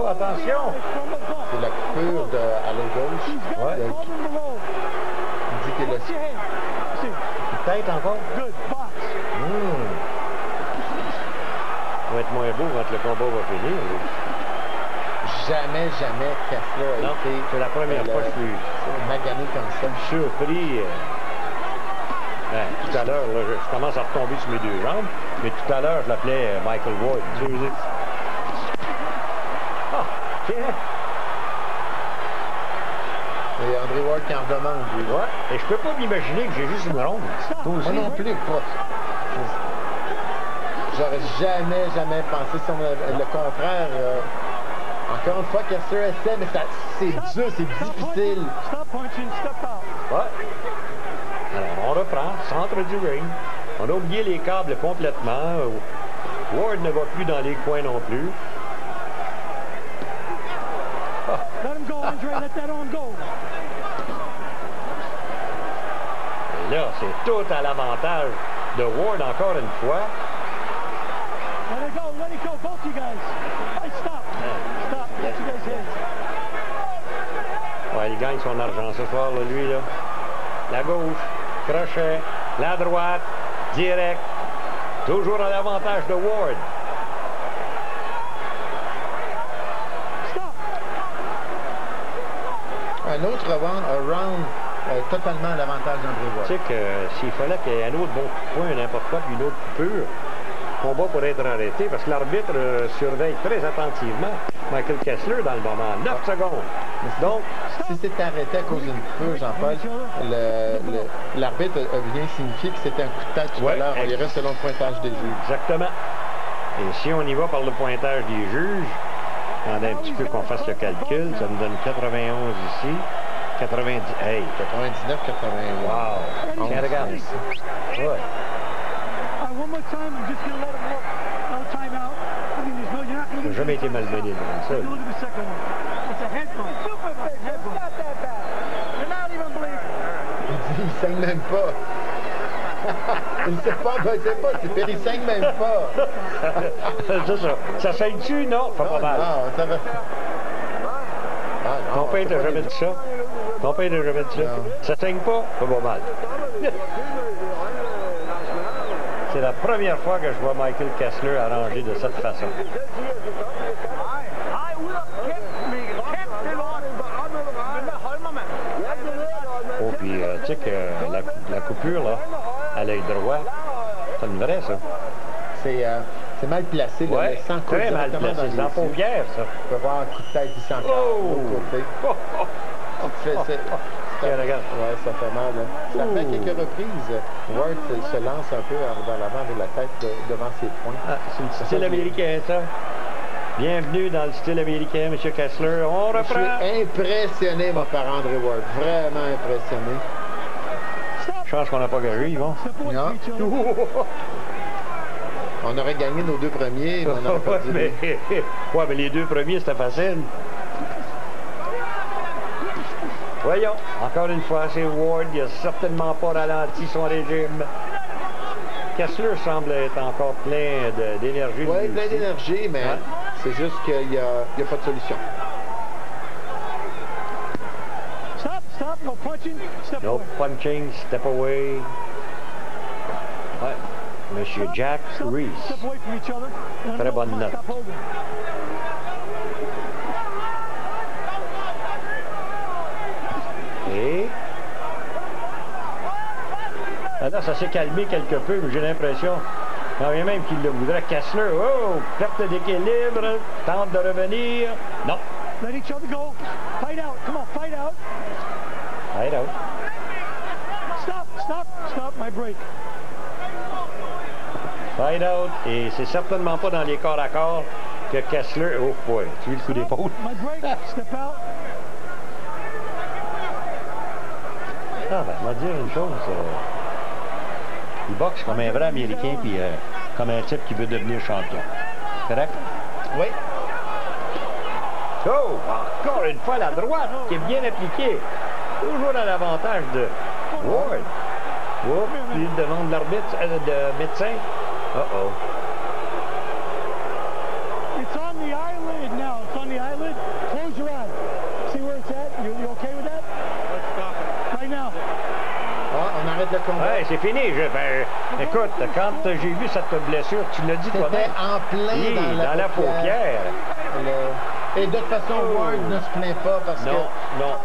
Attention! C'est la coupure à l'eau gauche. Il dit qu'il a... Peut-être encore. Ça va être moins beau quand le combat va finir. Jamais Kessler a été... C'est la première fois que je suis magané comme ça. Surpris. Tout à l'heure, je commence à retomber sur mes 2 jambes, mais tout à l'heure, je l'appelais Michael Ward. Et André Ward qui en demande, lui. Et je peux pas m'imaginer que j'ai juste une ronde. Moi non plus, pas. J'aurais jamais pensé si on avait le contraire. Encore une fois, Kessler essaie, mais c'est dur, c'est difficile. Ouais. Alors, on reprend, centre du ring. On a oublié les câbles complètement. Ward ne va plus dans les coins non plus. Let him go, Andre, let that arm go. Et là, c'est tout à l'avantage de Ward encore une fois. Let it go, both you guys. Hey, stop. Stop, get you guys in. Ouais, il gagne son argent ce soir, là, lui, là. La gauche, crochet, la droite, direct. Toujours à l'avantage de Ward. Un autre round totalement à l'avantage d'André Ward. Tu sais que s'il fallait qu'il y ait un autre bon coup de poing, n'importe quoi, puis une autre coupure, le combat pourrait être arrêté parce que l'arbitre surveille très attentivement Michael Kessler dans le moment. 9 secondes. Donc, si c'était arrêté à cause d'une coupure, Jean-Paul, l'arbitre a bien signifié que c'était un coup de tête tout à l'heure. On irait selon le pointage des juges. Exactement. Et si on y va par le pointage des juges, attendez un petit peu qu'on fasse le calcul, ça nous donne 91 ici, 90, hey! 99, 91. Wow! Tiens, regarde. Ouais. Ça n'a jamais été malmené devant ça. Il saigne même pas. Il ne sait pas, il saigne même pas. C'est ça. Ça saigne-tu? Non, fait pas mal. Non, ça va. Ton père t'a jamais dit ça? Ton père t'a jamais dit ça? Ça saigne pas? Fait pas mal. C'est la première fois que je vois Michael Kessler arrangé de cette façon. Oh, puis tu sais que la coupure, là, à l'œil droit, c'est une vraie, ça. C'est mal placé, là, le sang coule très mal placé, c'est en paupière, ça. On peut voir un coup de tête ici encore, de l'autre côté. Regarde. Ouais, ça fait mal. Là. Ça fait quelques reprises. Ward se lance un peu vers l'avant de la tête devant ses poings. Ah, c'est le style américain, ça. Bienvenue dans le style américain, M. Kessler. On reprend. Je suis impressionné, mon par André Ward. Vraiment impressionné. Je pense qu'on n'a pas gagné, Yvon. Non. On aurait gagné nos deux premiers, mais on aurait perdu. mais les deux premiers, c'était facile. Voyons, encore une fois, c'est Ward. Il n'a certainement pas ralenti son régime. Kessler semble être encore plein d'énergie. Oui, plein d'énergie, mais c'est juste qu'il n'y a pas de solution. Stop, no punching, step no away. Punching, step away. Ouais. Monsieur Jack Reese. Step away from each other. Très bonne note. Et là, ça s'est calmé quelque peu, mais j'ai l'impression, quand même qu'il le voudrait, Kessler, oh, perte d'équilibre, tente de revenir. Non. Let each other go. Fight out. Come on, fight out. Fight out. Stop my break. Fight out. Et c'est certainement pas dans les corps à corps que Kessler, oh boy, tu veux le coup d'épaule. My break, step out. Ah, ben, on va dire une chose. Il boxe comme un vrai Américain, puis comme un type qui veut devenir champion. Correct? Oui. Oh! Encore une fois, la droite qui est bien appliquée. Toujours à l'avantage de Ward. Oh, puis il demande l'arbitre, de médecin. Uh-oh. It's on the eyelid now. It's on the eyelid. Close your eye. See where it's at? You okay with that? Let's stop it. Right now. On arrête le combat. Ouais, c'est fini. Écoute, quand j'ai vu cette blessure, tu l'as dit toi-même. C'était en plein dans la paupière. Et de toute façon, Ward ne se plaint pas parce que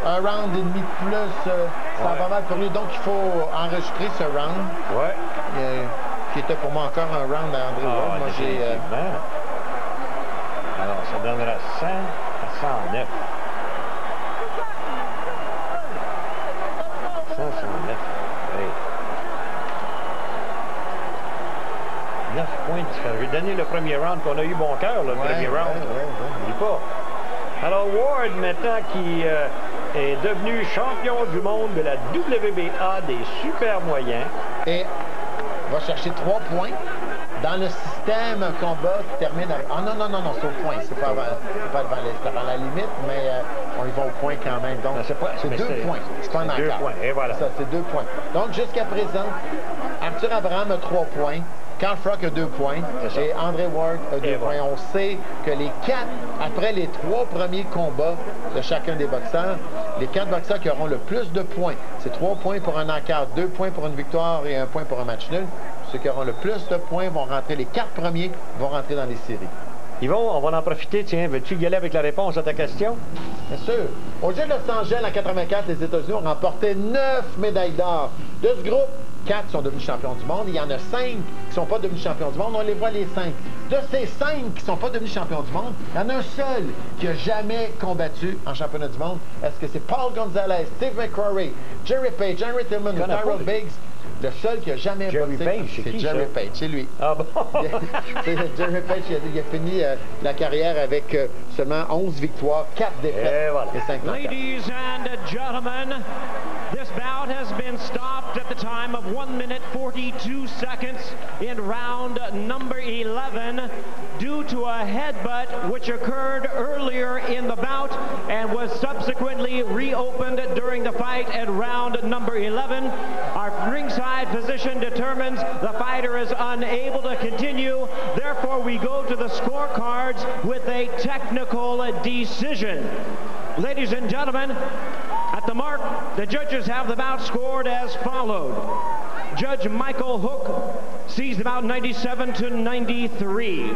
un round et demi de plus, ça va mal pour lui. Donc, il faut enregistrer ce round. Ouais. Qui était pour moi encore un round à André Ward. Moi, j'ai... Alors, ça donnera 100 à 109. 109. Oui. 9 points différents. le premier round, qu'on a eu bon cœur, le premier round. N'oublie pas. Alors, Ward, maintenant, qui est devenu champion du monde de la WBA des super moyens. Et va chercher 3 points. Dans le système combat qui termine à... Ah non, c'est au point. C'est pas avant la limite, mais on y va au point quand même. Donc, c'est 2 points. C'est pas un encart. 2 points, et voilà. C'est 2 points. Donc, jusqu'à présent, Arthur Abraham a 3 points. Carl Froch a 2 points. Et André Ward a 2 points. On sait que les 4, après les 3 premiers combats de chacun des boxeurs, les 4 boxeurs qui auront le plus de points, c'est 3 points pour un encart, 2 points pour une victoire et 1 point pour un match nul. Ceux qui auront le plus de points vont rentrer, les 4 premiers vont rentrer dans les séries. Yvon, on va en profiter. Tiens, veux-tu y aller avec la réponse à ta question? Bien sûr. Au Jeux de Los Angeles en 84, les États-Unis ont remporté 9 médailles d'or. De ce groupe, 4 sont devenus champions du monde. Il y en a 5 qui ne sont pas devenus champions du monde. On les voit les 5. De ces 5 qui ne sont pas devenus champions du monde, il y en a un seul qui n'a jamais combattu en championnat du monde. Est-ce que c'est Paul Gonzalez, Steve McCrory, Jerry Page, Henry Tillman ou Tyrell Biggs? Le seul qui n'a jamais boxé, c'est Jerry Page, c'est lui. Ah bon? Jerry Page, il a fini la carrière avec seulement 11 victoires, 4 défaites et 5 knockouts. Ladies and gentlemen, this bout has been stopped at the time of 1 minute 42 seconds in round number 11 due to a headbutt which occurred earlier in the bout and was subsequently reopened during the fight at round number 11. Our ringside physician determines the fighter is unable to continue. Therefore, we go to the scorecards with a technical decision. Ladies and gentlemen, at the mark, the judges have the bout scored as followed. Judge Michael Hook sees the bout 97 to 93.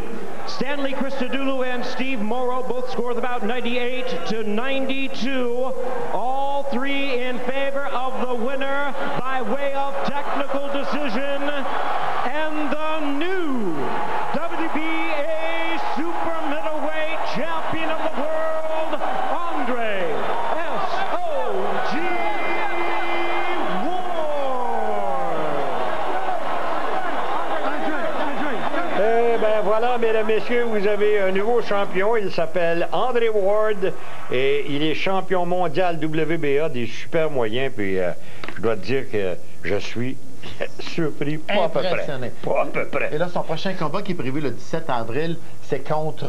Stanley Christodoulou and Steve Morrow both score the bout 98 to 92. All 3 in favor of the winner by way of technical decision. And the new WBA super middleweight champion of the world, Andre S.O.G. Voilà, mesdames, messieurs, vous avez un nouveau champion. Il s'appelle André Ward et il est champion mondial WBA des super moyens. Puis je dois te dire que je suis surpris, pas à peu près. Pas à peu près. Et là, son prochain combat qui est prévu le 17 avril, c'est contre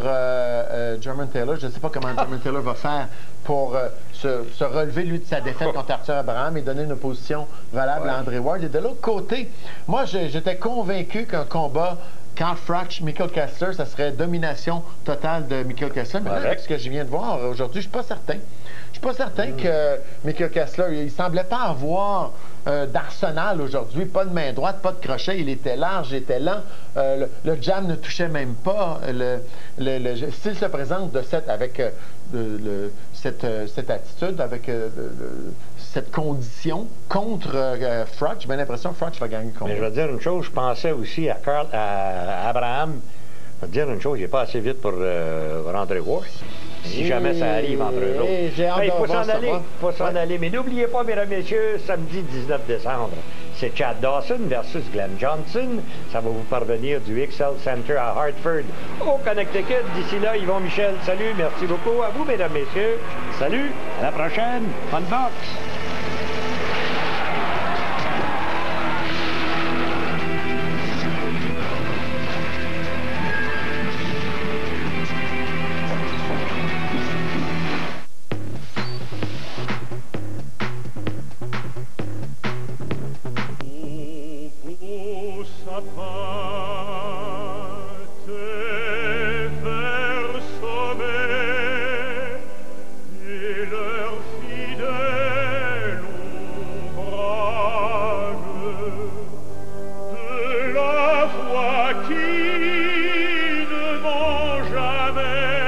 German Taylor. Je ne sais pas comment German Taylor va faire pour se relever, lui, de sa défaite contre Arthur Abraham et donner une opposition valable à André Ward. Et de l'autre côté, moi, j'étais convaincu qu'un combat Carl Froch, Michael Kessler, ça serait domination totale de Michael Kessler. Mais là, avec ce que je viens de voir aujourd'hui, je ne suis pas certain. Je suis pas certain que Michael Kessler, il semblait pas avoir d'arsenal aujourd'hui. Pas de main droite, pas de crochet. Il était large, il était lent. Le jab ne touchait même pas. S'il se présente avec cette attitude, avec cette condition contre Froch, j'ai bien l'impression que Froch va gagner le combat. Mais je vais te dire une chose, je pensais aussi à Abraham. Je vais te dire une chose, il n'est pas assez vite pour André Ward. Si jamais ça arrive entre eux autres. Il faut s'en aller. Il faut s'en aller. Mais n'oubliez pas, mesdames et messieurs, samedi 19 décembre, c'est Chad Dawson versus Glenn Johnson. Ça va vous parvenir du XL Center à Hartford, au Connecticut. D'ici là, Yvon Michel, salut. Merci beaucoup à vous, mesdames et messieurs. Salut. À la prochaine. Fun box. Qui ne vont jamais